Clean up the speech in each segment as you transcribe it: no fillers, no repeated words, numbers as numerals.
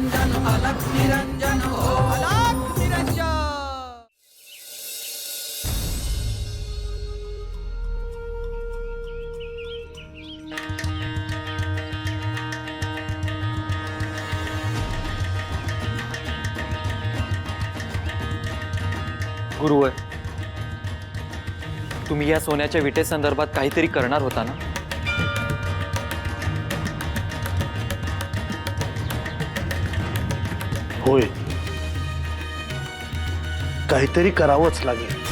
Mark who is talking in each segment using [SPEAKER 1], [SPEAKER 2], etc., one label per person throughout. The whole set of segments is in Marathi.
[SPEAKER 1] निरंजन अलख निरंजन हो अलख निरंजन।
[SPEAKER 2] गुरुवर, तुम्ही या सोन्याच्या विटेसंदर्भात काहीतरी करणार होता ना?
[SPEAKER 3] होय, काहीतरी करावंच लागेल.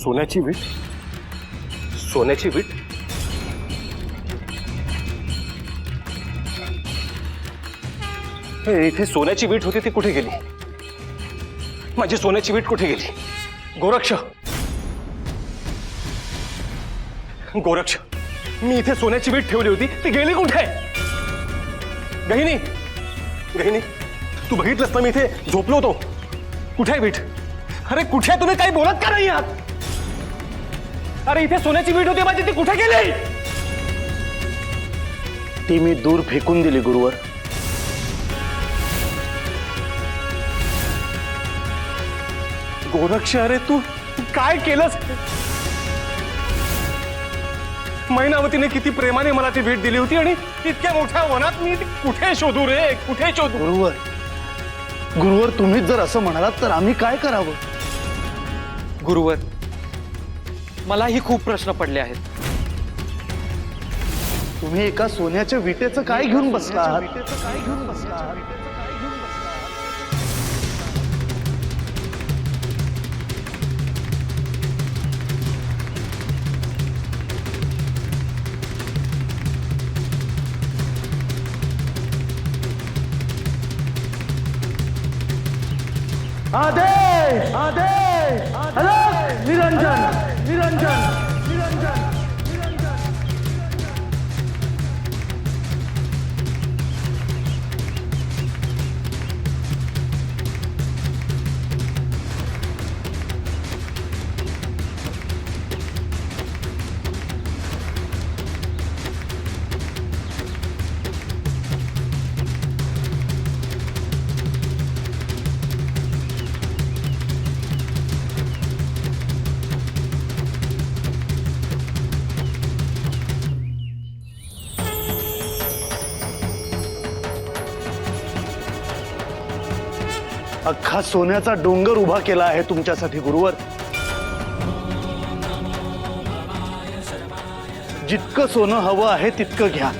[SPEAKER 4] सोन्याची वीट, सोन्याची वीट. हे इथे सोन्याची वीट होती ती कुठे गेली? माझी सोन्याची वीट कुठे गेली? गोरक्ष, गोरक्ष, मी इथे सोन्याची वीट ठेवली होती ती गेली कुठे? गहिनी, गहिनी, तू बघितलंस ना मी इथे झोपलो होतो. कुठे आहे वीट? अरे कुठे? तुम्ही काही बोलत का नाही आहात? अरे इथे सोन्याची वीट होती माझी, ती कुठे गेली?
[SPEAKER 3] ती मी दूर फेकून दिली गुरुवर.
[SPEAKER 4] गोरक्ष, अरे तू काय केलंस? मैनावतीने किती प्रेमाने मला ती भेट दिली होती आणि इतक्या मोठ्या वनात मी ती कुठे शोधू रे? कुठे शोधू?
[SPEAKER 3] गुरुवर, गुरुवर, तुम्हीच जर असं म्हणालात तर आम्ही काय करावं?
[SPEAKER 2] गुरुवर, मलाही खूप प्रश्न पडले आहेत.
[SPEAKER 3] तुम्ही एका सोन्याच्या विटेचं काय घेऊन बसला आहात? आदेश, आदेश, अलख निरंजन, निरंजन, निरंजन. अख्खा सोन्याचा डोंगर उभा केला आहे तुमच्यासाठी गुरुवर. जितकं सोनं हवं आहे तितकं घ्या.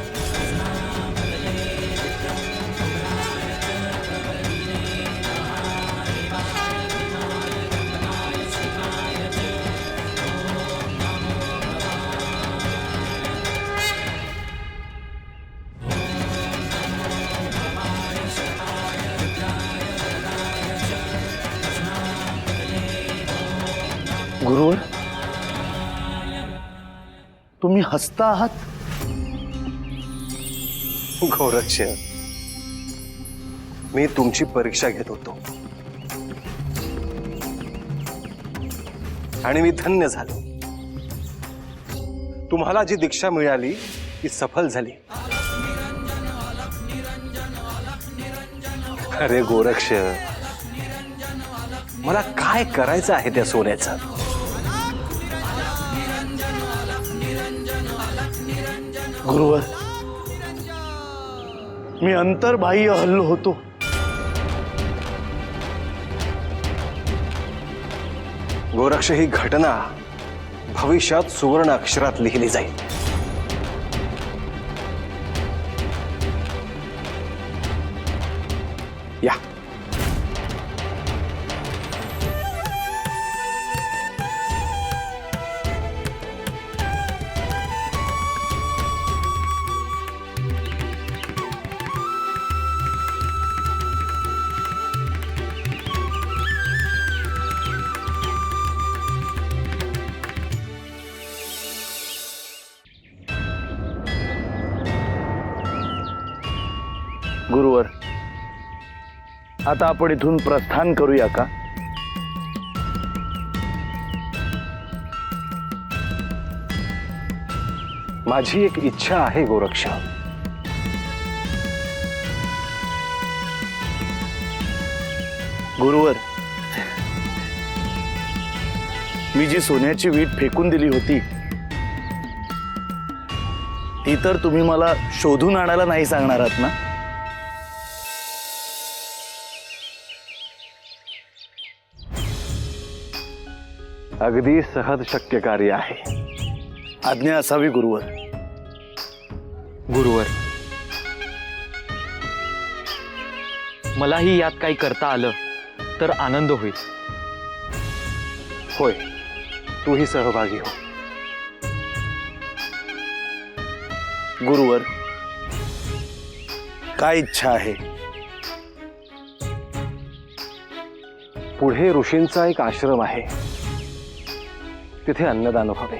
[SPEAKER 3] गुरुवर, तुम्ही हसता आहात?
[SPEAKER 4] गोरक्ष, मी तुमची परीक्षा घेत होतो आणि मी धन्य झालो. तुम्हाला जी दीक्षा मिळाली ती सफल झाली. अरे गोरक्ष, मला काय करायचं आहे त्या सोन्याचं?
[SPEAKER 3] गुरुवर, मी अंतर्बाह्य हल्लो होतो.
[SPEAKER 4] गोरक्ष, ही घटना भविष्यात सुवर्ण अक्षरात लिहिली जाईल. या.
[SPEAKER 3] गुरुवर, आता आपण इथून प्रस्थान करूया का?
[SPEAKER 4] माझी एक इच्छा आहे गोरक्ष.
[SPEAKER 3] गुरुवर, मी जी सोन्याची वीट फेकून दिली होती ती तर तुम्ही मला शोधून आणायला नाही सांगणार आहात ना?
[SPEAKER 4] अगदी सहज शक्य कार्य आहे.
[SPEAKER 3] आज्ञा असावी गुरुवर.
[SPEAKER 2] गुरुवर, मलाही यात काही करता आलं तर आनंद होईल.
[SPEAKER 4] होय, तूही सहभागी हो.
[SPEAKER 3] गुरुवर, काय इच्छा आहे?
[SPEAKER 4] पुढे ऋषींचा एक आश्रम आहे, तिथे अन्नदान व्हावे.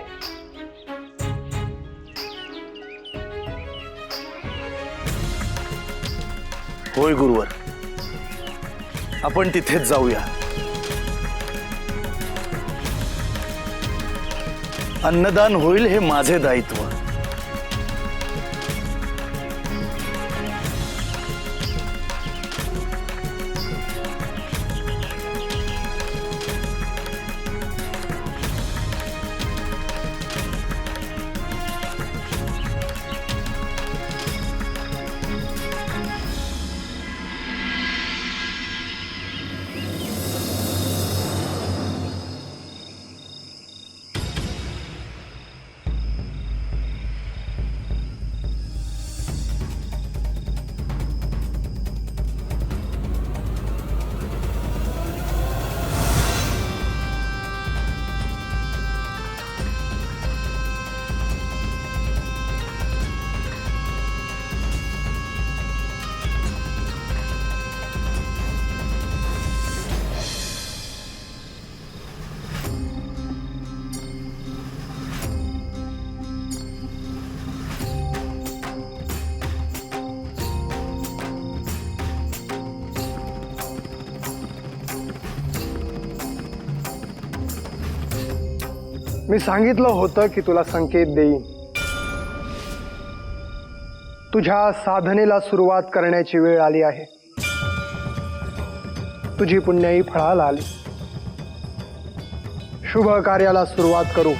[SPEAKER 3] होय गुरुवर, आपण तिथेच जाऊया. अन्नदान होईल हे माझे दायित्व.
[SPEAKER 5] मी सांगितलं होतं की तुला संकेत देईन. तुझ्या साधनेला सुरुवात करण्याची वेळ आली आहे. तुझी पुण्याई फळाला आली. शुभ कार्याला सुरुवात करू.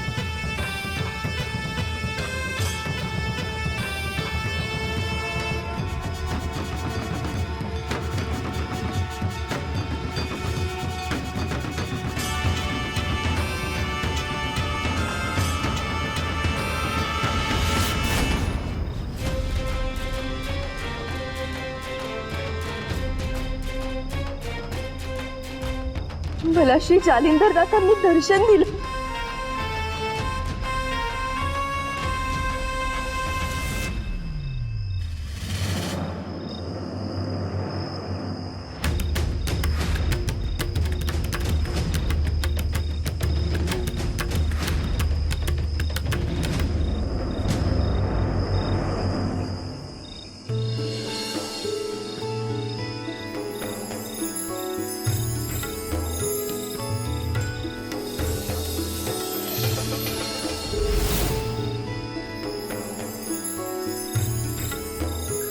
[SPEAKER 6] मला श्री जालिंदर दादांनी दर्शन दिलं.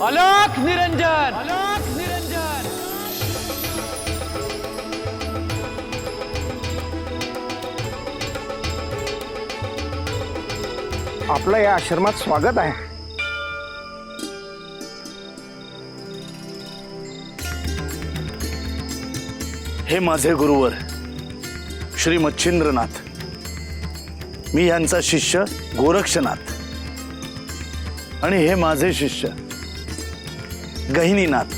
[SPEAKER 2] अलख निरंजन, अलख निरंजन.
[SPEAKER 5] आपलं या आश्रमात स्वागत आहे.
[SPEAKER 3] हे माझे गुरुवर श्री मच्छिंद्रनाथ, मी यांचा शिष्य गोरक्षनाथ, आणि हे माझे शिष्य गहिनीनाथ.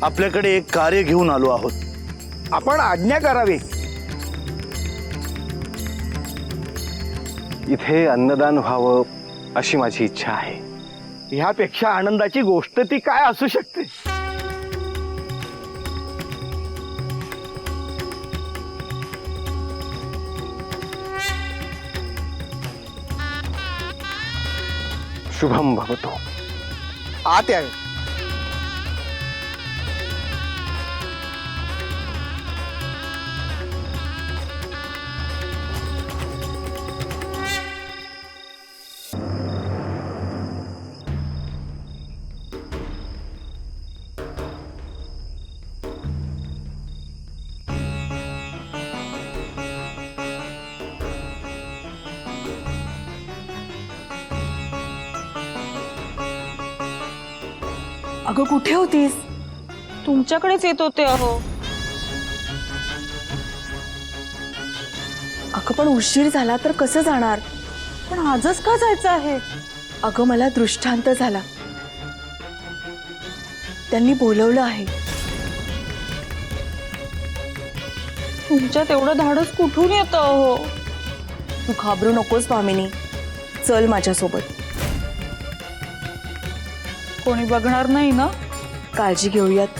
[SPEAKER 3] आपल्याकडे एक कार्य घेऊन आलो आहोत.
[SPEAKER 5] आपण आज्ञा करावी.
[SPEAKER 4] इथे अन्नदान व्हावं अशी माझी इच्छा आहे.
[SPEAKER 5] ह्यापेक्षा आनंदाची गोष्ट ती काय असू शकते.
[SPEAKER 4] शुभम भवतो.
[SPEAKER 5] आत यावे.
[SPEAKER 6] अगं कुठे होतीस?
[SPEAKER 7] तुमच्याकडेच येत होते अहो.
[SPEAKER 6] अगं पण उशीर झाला तर कसं जाणार?
[SPEAKER 7] पण आजच का जायचं आहे?
[SPEAKER 6] अगं मला दृष्टांत झाला. त्यांनी बोलवलं आहे.
[SPEAKER 7] तुमच्यात एवढं धाडस कुठून येतं अहो?
[SPEAKER 6] तू घाबरू नकोस भामिनी, चल माझ्यासोबत.
[SPEAKER 7] कोणी बघणार नाही ना?
[SPEAKER 6] काळजी घेऊयात,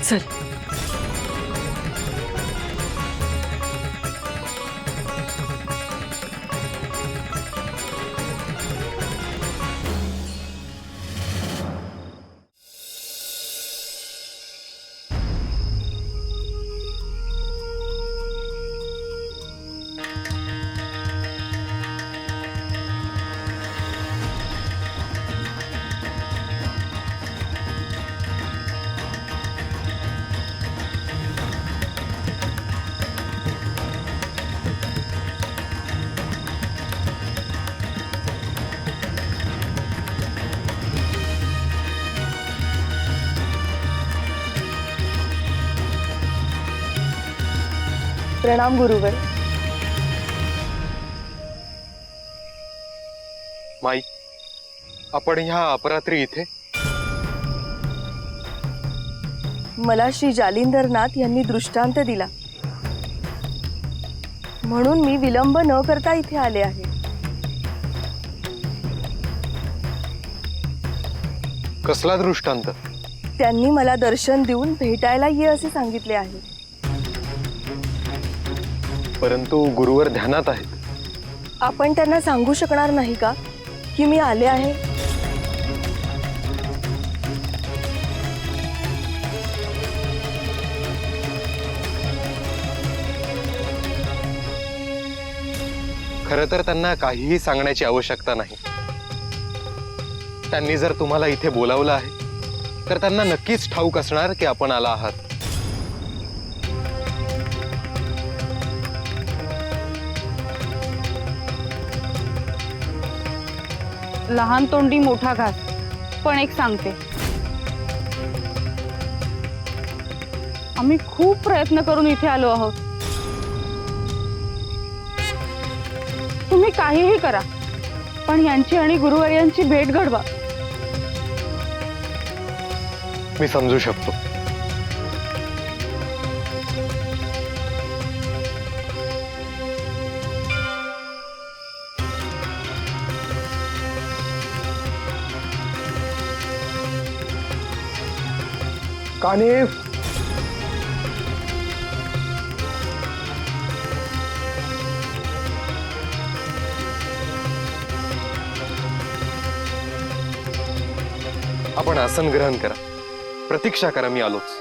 [SPEAKER 6] चल. प्रणाम गुरुवर.
[SPEAKER 4] माई, आपण ह्या अपरात्री इथे?
[SPEAKER 6] मला श्री जालिंदरनाथ यांनी दृष्टांत दिला म्हणून मी विलंब न करता इथे आले आहे.
[SPEAKER 4] कसला दृष्टांत?
[SPEAKER 6] त्यांनी मला दर्शन देऊन भेटायला ये असे सांगितले आहे.
[SPEAKER 4] परंतु गुरुवर ध्यानात आहेत.
[SPEAKER 6] आपण त्यांना सांगू शकणार नाही का की मी आले आहे?
[SPEAKER 4] खरं तर त्यांना काहीही सांगण्याची आवश्यकता नाही. त्यांनी जर तुम्हाला इथे बोलावलं आहे तर त्यांना नक्कीच ठाऊक असणार की आपण आला आहात.
[SPEAKER 7] लहान तोंडी मोठा घास. पण एक सांगते, आम्ही खूप प्रयत्न करून इथे आलो आहोत. तुम्ही काहीही करा, पण यांची आणि गुरुवर्यांची भेट घडवा.
[SPEAKER 4] मी समजू शकतो.
[SPEAKER 5] कानिफ,
[SPEAKER 4] आपण आसन ग्रहण करा. प्रतीक्षा करा, मी आलोच.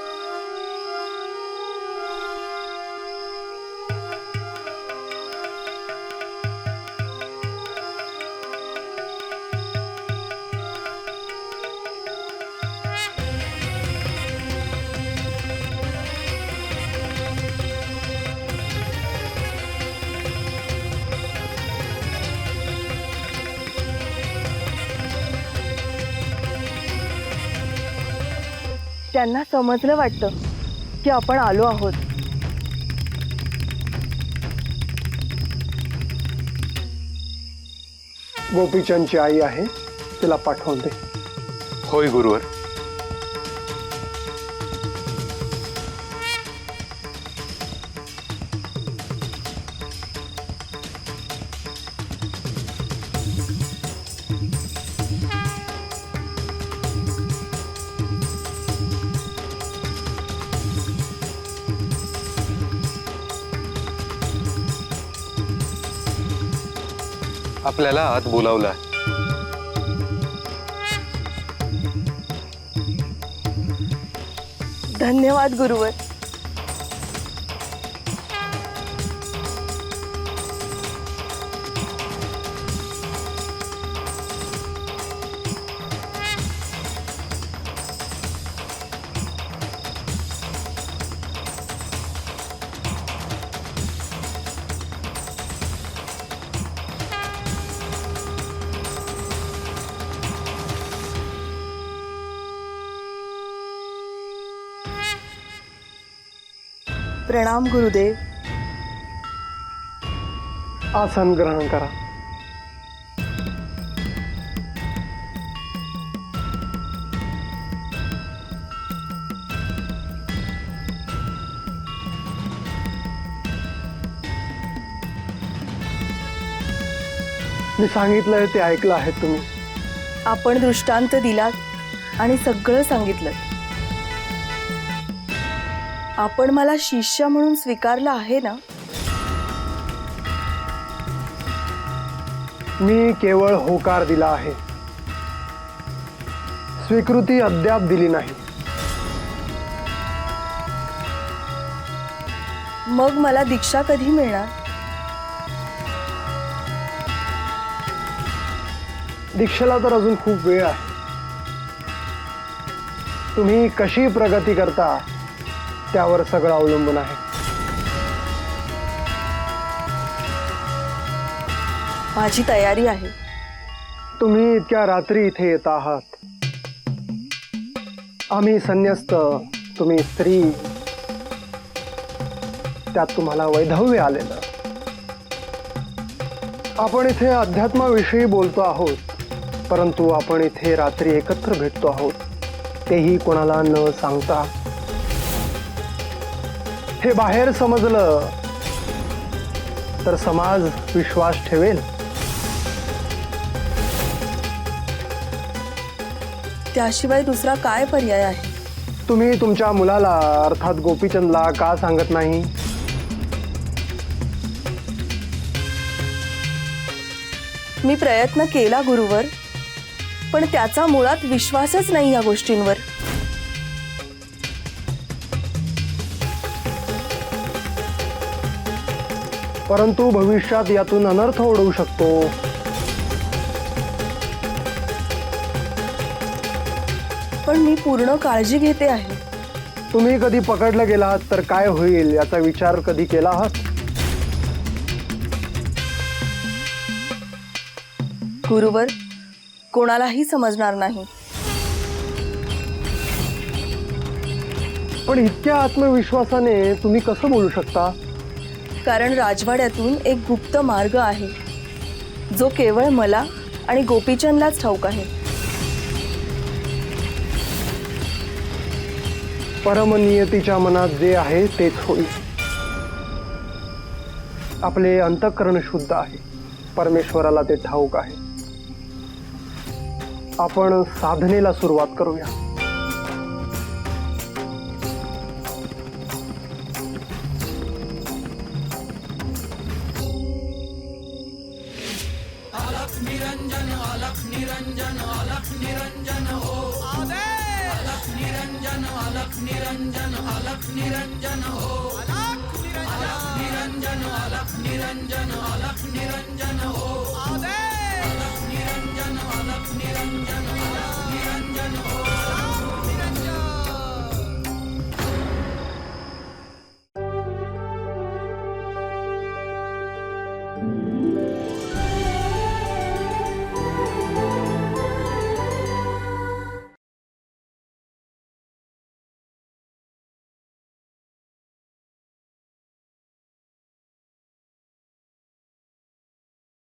[SPEAKER 6] त्यांना समजलं वाटतं की आपण आलो आहोत.
[SPEAKER 5] गोपीचंदची आई आहे, तिला पाठवून दे.
[SPEAKER 4] होय गुरुवर. आपल्याला आत बोलावलं.
[SPEAKER 6] धन्यवाद गुरुवर. प्रणाम गुरुदेव.
[SPEAKER 5] आसन ग्रहण करा. मी सांगितलंय ते ऐकलं आहे तुम्ही.
[SPEAKER 6] आपण दृष्टांत दिलात आणि सगळं सांगितलं. आपण मला शिष्य म्हणून स्वीकारलं आहे ना?
[SPEAKER 5] मी केवळ होकार दिला आहे, स्वीकृती अद्याप दिली नाही.
[SPEAKER 6] मग मला दीक्षा कधी मिळणार?
[SPEAKER 5] दीक्षेला तर अजून खूप वेळ आहे. तुम्ही कशी प्रगती करता त्यावर सगळं अवलंबून आहे.
[SPEAKER 6] माझी तयारी आहे.
[SPEAKER 5] तुम्ही इतक्या रात्री इथे येत आहात. आम्ही संन्यस्त, तुम्ही स्त्री, त्यात तुम्हाला वैधव्य आलेलं. आपण इथे अध्यात्माविषयी बोलतो आहोत, परंतु आपण इथे रात्री एकत्र भेटतो आहोत, तेही कोणाला न सांगता. हे बाहेर समजलं तर समाज विश्वास ठेवेल.
[SPEAKER 6] त्याशिवाय दुसरा काय पर्याय आहे?
[SPEAKER 5] तुम्ही तुमच्या मुलाला अर्थात गोपीचंदला का सांगत नाही?
[SPEAKER 6] मी प्रयत्न केला गुरुवर, पण त्याचा मुळात विश्वासच नाही या गोष्टींवर.
[SPEAKER 5] परंतु भविष्यात यातून अनर्थ ओढवू शकतो.
[SPEAKER 6] पण मी पूर्ण काळजी घेते आहे.
[SPEAKER 5] तुम्ही कधी पकडलं गेलात तर काय होईल याचा विचार कधी केला आहात?
[SPEAKER 6] गुरुवर, कोणालाही समजणार नाही.
[SPEAKER 5] पण इतक्या आत्मविश्वासाने तुम्ही कसं बोलू शकता?
[SPEAKER 6] कारण राजवाड्यातून एक गुप्त मार्ग आहे, जो केवळ मला आणि गोपीचंदलाच ठाऊक आहे.
[SPEAKER 5] परमनियतीच्या मनात जे आहे तेच होईल. आपले अंतःकरण शुद्ध आहे, परमेश्वराला ते ठाऊक आहे. आपण साधनेला सुरुवात करूया.
[SPEAKER 1] निरंजन अलख निरंजन अलख निरंजन हो आदेश. अलख निरंजन अलख निरंजन अलख निरंजन हो अलख निरंजन अलख निरंजन अलख निरंजन हो आदेश.